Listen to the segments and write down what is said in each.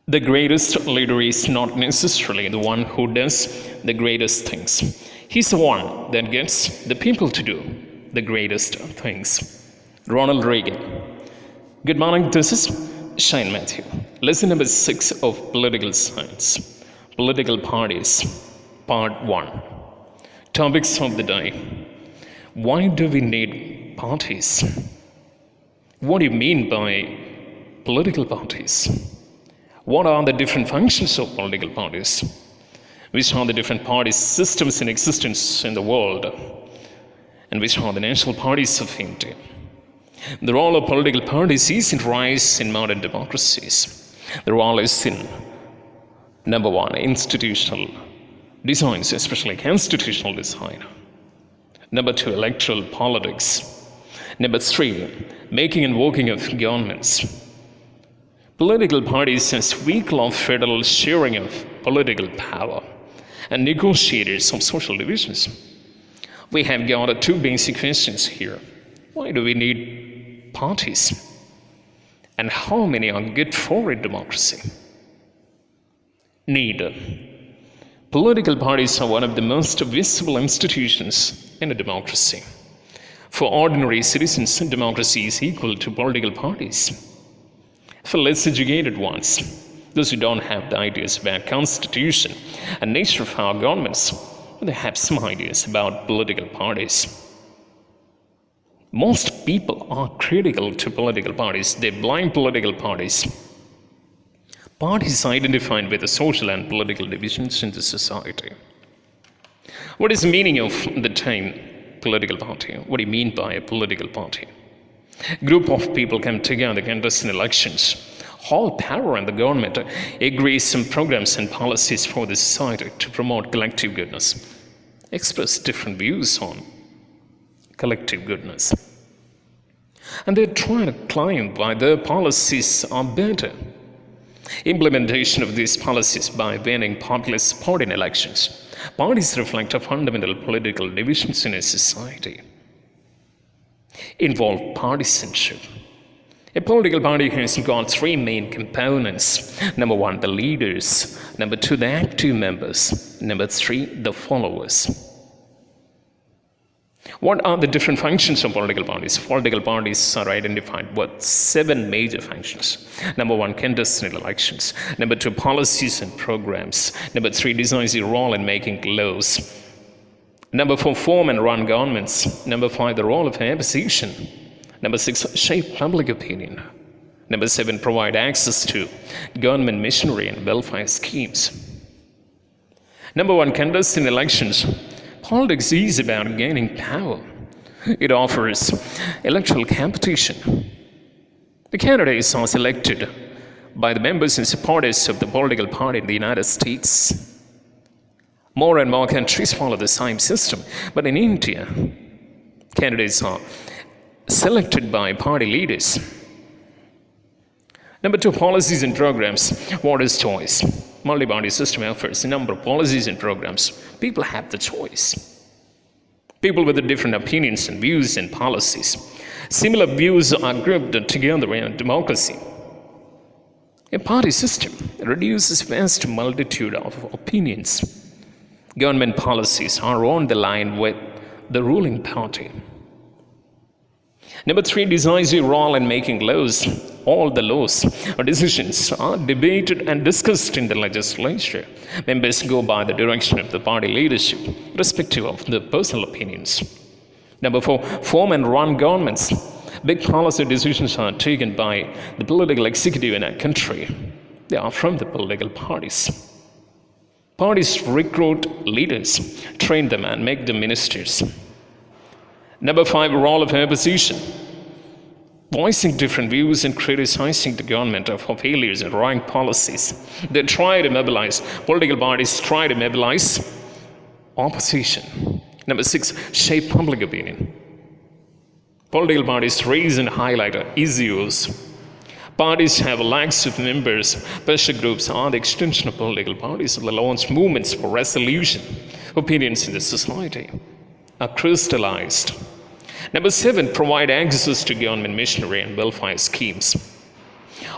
The greatest leader is not necessarily the one who does the greatest things. He's the one that gets the people to do the greatest things. Ronald Reagan. Good morning, this is Shine Matthew. Lesson number 6 of Political Science. Political Parties, Part 1. Topics of the day. Why do we need parties? What do you mean by political parties? What are the different functions of political parties? Which are the different party systems in existence in the world? And which are the national parties of India? The role of political parties is in rise in modern democracies. The role is in, number 1, institutional designs, especially constitutional design. Number 2, electoral politics. Number 3, making and working of governments. Political parties as vehicle of federal sharing of political power and negotiators of social divisions. We have got 2 basic questions here. Why do we need parties? And how many are good for a democracy? Need. Political parties are one of the most visible institutions in a democracy. For ordinary citizens, democracy is equal to political parties. For less educated ones, those who don't have the ideas about constitution and nature of our governments, they have some ideas about political parties. Most people are critical to political parties. They blame political parties. Parties identified with the social and political divisions in the society. What is the meaning of the term political party? What do you mean by a political party? A group of people come together, contest in elections. All power and the government agrees on programs and policies for the society to promote collective goodness. Express different views on collective goodness. And they try to claim why their policies are better. Implementation of these policies by winning popular support in elections. Parties reflect a fundamental political divisions in a society. Involve partisanship. A political party has got 3 main components. Number 1, the leaders. Number 2, the active members. Number 3, the followers. What are the different functions of political parties? Political parties are identified with 7 major functions. Number 1, contest in elections. Number 2, policies and programs. Number 3, decisive role in making laws. Number 4, form and run governments. Number 5, the role of opposition. Number 6, shape public opinion. Number 7, provide access to government machinery and welfare schemes. Number 1, contest in elections. Politics is about gaining power. It offers electoral competition. The candidates are selected by the members and supporters of the political party in the United States. More and more countries follow the same system, but in India, candidates are selected by party leaders. Number 2, policies and programs. Voters' choice. Multi-party system offers a number of policies and programs. People have the choice. People with different opinions and views and policies. Similar views are grouped together in a democracy. A party system reduces vast multitude of opinions. Government policies are on the line with the ruling party. Number 3, decisive role in making laws. All the laws or decisions are debated and discussed in the legislature. Members go by the direction of the party leadership, irrespective of their personal opinions. Number 4, form and run governments. Big policy decisions are taken by the political executive in a country. They are from the political parties. Parties recruit leaders, train them, and make them ministers. Number 5, role of opposition. Voicing different views and criticizing the government for failures and wrong policies. They try to mobilize, political parties try to mobilize opposition. Number 6, shape public opinion. Political parties raise and highlight issues. Parties have lakhs of members. Pressure groups are the extension of political parties. They launch movements for resolution. Opinions in the society are crystallized. Number 7, provide access to government machinery and welfare schemes.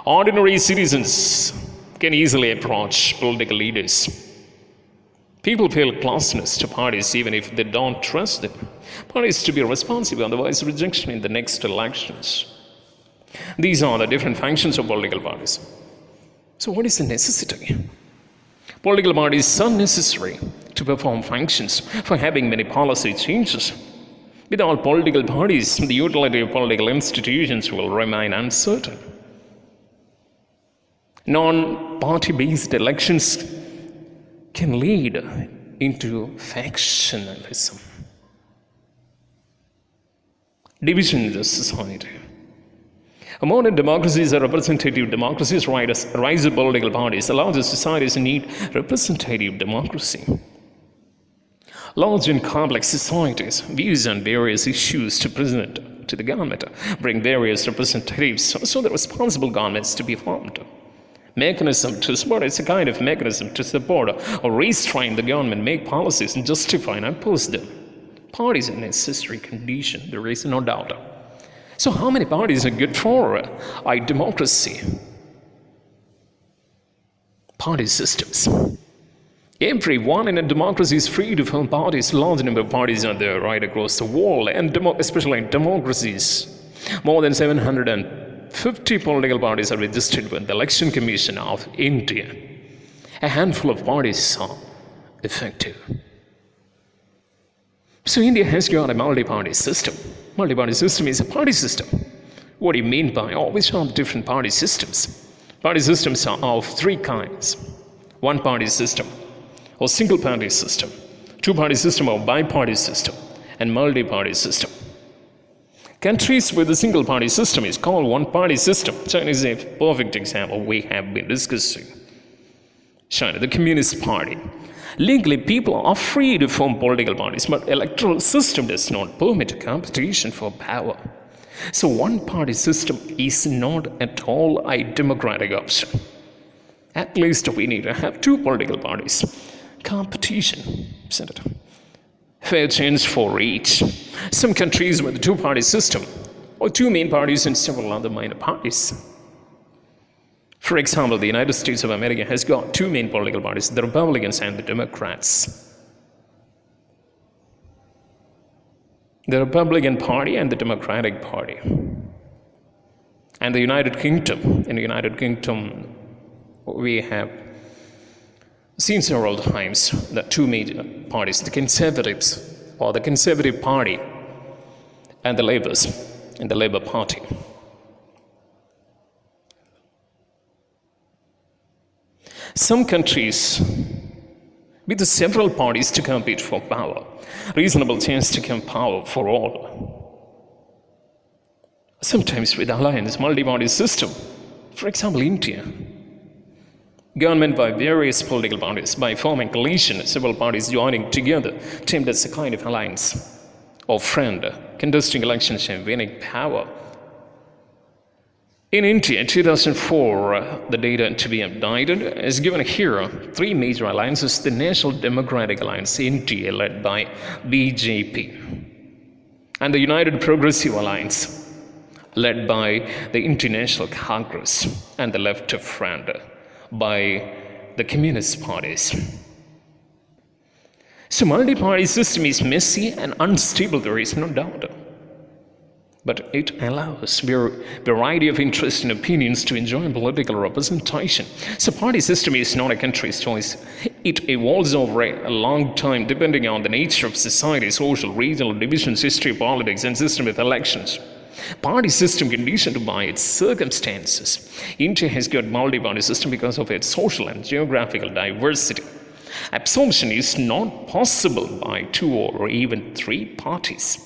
Ordinary citizens can easily approach political leaders. People feel closeness to parties even if they don't trust them. Parties to be responsible, otherwise rejection in the next elections. These are the different functions of political parties. So what is the necessity? Political parties are necessary to perform functions for having many policy changes. Without political parties, the utility of political institutions will remain uncertain. Non-party-based elections can lead into factionalism, division in the society. Modern democracies are representative democracies. Rise of political parties allow the societies to need representative democracy. Large and complex societies, views on various issues to present to the government, bring various representatives so the responsible governments to be formed. Mechanism to support, it's a kind of mechanism to support or restrain the government, make policies and justify and oppose them. Parties are a necessary condition, there is no doubt. So how many parties are good for a democracy? Party systems. Everyone in a democracy is free to form parties. Large number of parties are there right across the world, and especially in democracies. More than 750 political parties are registered with the Election Commission of India. A handful of parties are effective. So India has got a multi-party system. Multi-party system is a party system. What do you mean by which are the different party systems? Party systems are of three kinds. One-party system or single-party system, two-party system or bi-party system, and multi-party system. Countries with a single-party system is called one-party system. China is a perfect example we have been discussing. China, the Communist Party. Legally, people are free to form political parties, but electoral system does not permit competition for power. So one-party system is not at all a democratic option. At least we need to have two political parties. Competition, isn't it? Fair chance for each. Some countries with a two-party system, or two main parties and several other minor parties. For example, the United States of America has got two main political parties, the Republicans and the Democrats. The Republican Party and the Democratic Party. And the United Kingdom. In the United Kingdom, we have seen several times the two major parties, the Conservatives, or the Conservative Party, and the Labours, and the Labour Party. Some countries with several parties to compete for power, reasonable chance to come power for all. Sometimes with alliance, multi-party system. For example, India. Government by various political parties, by forming coalition, several parties joining together, termed as a kind of alliance or friend, contesting elections and winning power. In India, 2004, the data to be updated is given here. Three major alliances: the National Democratic Alliance, India, led by BJP, and the United Progressive Alliance, led by the International Congress, and the Left Front, by the Communist parties. So multi-party system is messy and unstable, there is no doubt. But it allows variety of interests and opinions to enjoy political representation. So party system is not a country's choice. It evolves over a long time depending on the nature of society, social, regional divisions, history, politics, and system of elections. Party system conditioned by its circumstances. India has got multi-party system because of its social and geographical diversity. Absorption is not possible by two or even three parties.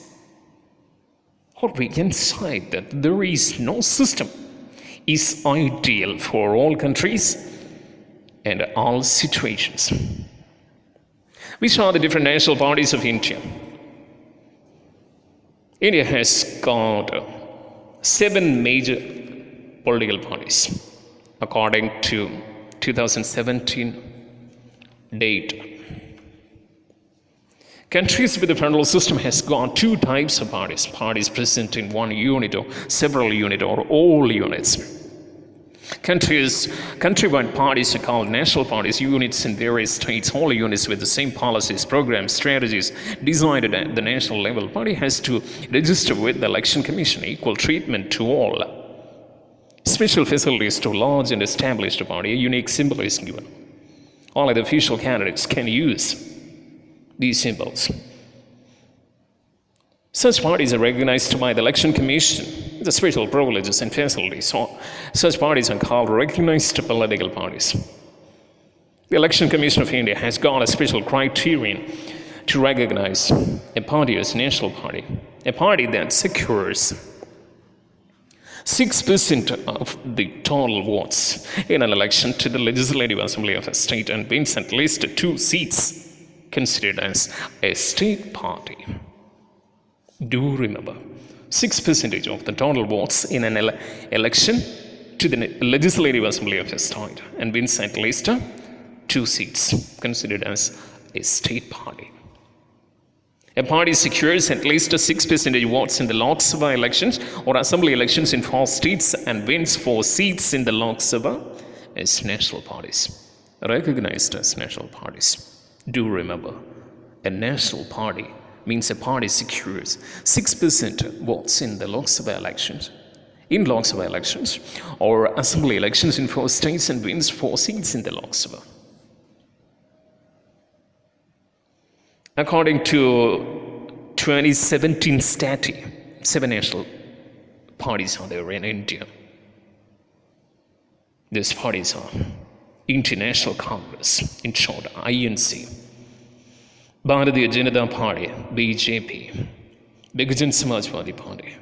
Or we can say that there is no system is ideal for all countries and all situations. Which are the different national parties of India? India has got 7 major political parties according to 2017 data. Countries with a federal system has got 2 types of parties. Parties present in one unit or several units or all units. Countrywide parties are called national parties, units in various states, all units with the same policies, programs, strategies decided at the national level. Party has to register with the Election Commission, equal treatment to all. Special facilities to large and established party, a unique symbol is given. Only the official candidates can use these symbols. Such parties are recognized by the Election Commission with the special privileges and facilities. So, such parties are called recognized political parties. The Election Commission of India has got a special criterion to recognize a party as national party, a party that secures 6% of the total votes in an election to the Legislative Assembly of a state and wins at least 2 seats, considered as a state party. Do remember, 6% of the total votes in an election to the Legislative Assembly of a state and wins at least 2 seats, considered as a state party. A party secures at least 6% votes in the Lok Sabha elections or assembly elections in 4 states and wins 4 seats in the Lok Sabha as national parties, recognized as national parties. Do remember, a national party means a party secures 6% votes in the Lok Sabha elections, or assembly elections in 4 states and wins 4 seats in the Lok Sabha. According to 2017 Stati, 7 national parties are there in India. These parties are Indian National Congress, in short INC, Bharatiya Janata Party, BJP, Bigujan Samajwadi Party,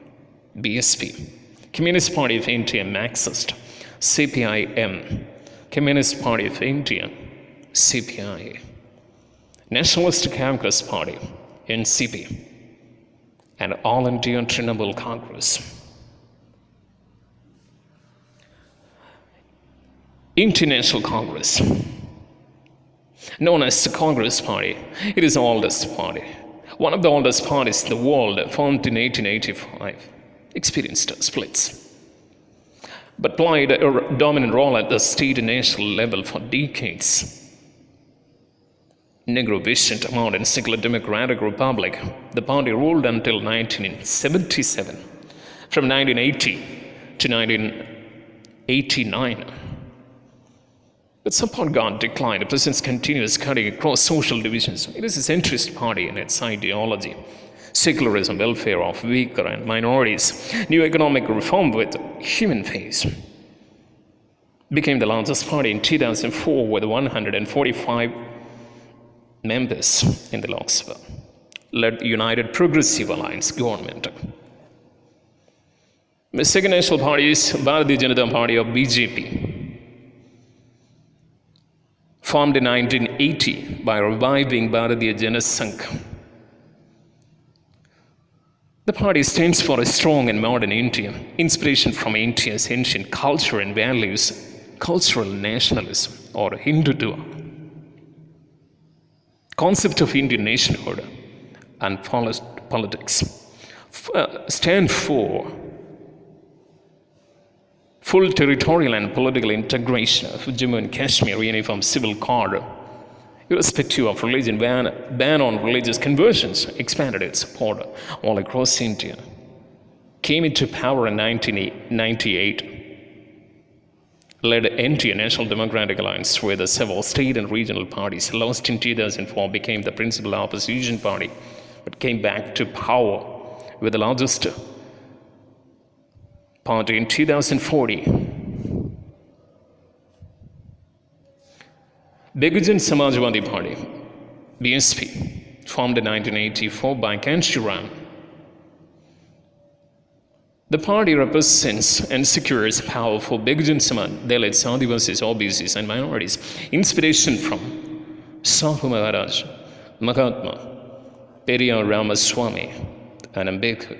BSP, Communist Party of India, Marxist, CPIM, Communist Party of India, CPI, Nationalist Congress Party, NCP, and All India Trinamool Congress. Indian National Congress, known as the Congress Party, it is the oldest party. One of the oldest parties in the world, formed in 1885, experienced splits, but played a dominant role at the state and national level for decades. Negro-visioned modern secular democratic republic, the party ruled until 1977, from 1980 to 1989. But support got declined. The president's continuous cutting across social divisions. It is a centrist party in its ideology. Secularism, welfare of weaker and minorities, new economic reform with human face. Became the largest party in 2004 with 145 members in the Lok Sabha. Led United Progressive Alliance government. The second national party is Bharatiya Janata Party of BJP. Formed in 1980 by reviving Bharatiya Jana Sangh. The party stands for a strong and modern India, inspiration from India's ancient culture and values, cultural nationalism or Hindutva, concept of Indian nationhood and politics, stand for full territorial and political integration of Jammu and Kashmir, uniform civil code, irrespective of religion, ban on religious conversions, expanded its support all across India, came into power in 1998, led India National Democratic Alliance with several state and regional parties, lost in 2004, became the principal opposition party, but came back to power with the largest party in 2040. Bigujan Samajwadi Party, BSP, formed in 1984 by Kanchiram. The party represents and secures power for Bigujan Samaj, Dalits, Adivasis, OBCs, and minorities. Inspiration from Sahu Maharaj, Mahatma, Periyar Ramaswamy, and Ambedkar.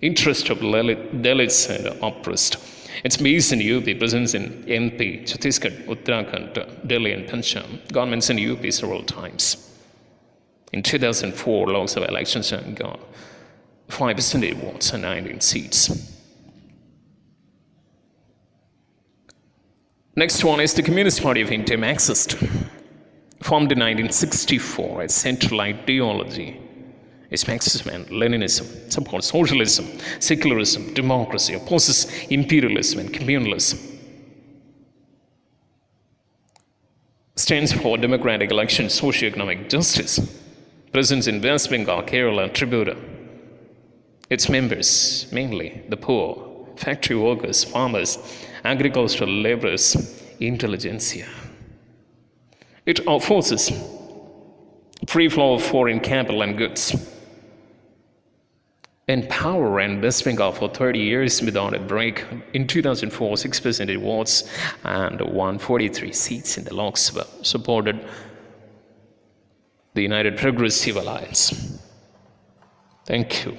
Interest of Dalits and oppressed. It's based in UP, presence in MP, Chhattisgarh, Uttarakhand, Delhi, and Punjab. Governments in UP several times. In 2004, Lok Sabha elections got 5% votes and 19 seats. Next one is the Communist Party of India, Marxist. Formed in 1964, its central ideology is Marxism and Leninism, supports socialism, secularism, democracy, opposes imperialism and communalism. Stands for democratic elections, socio-economic justice. Presence in West Bengal, Kerala, and Tripura. Its members, mainly the poor, factory workers, farmers, agricultural laborers, intelligentsia. It forces free flow of foreign capital and goods. In power in West Bengal for 30 years without a break. In 2004, 6% votes and 143 seats in the Lok Sabha supported the United Progressive Alliance. Thank you.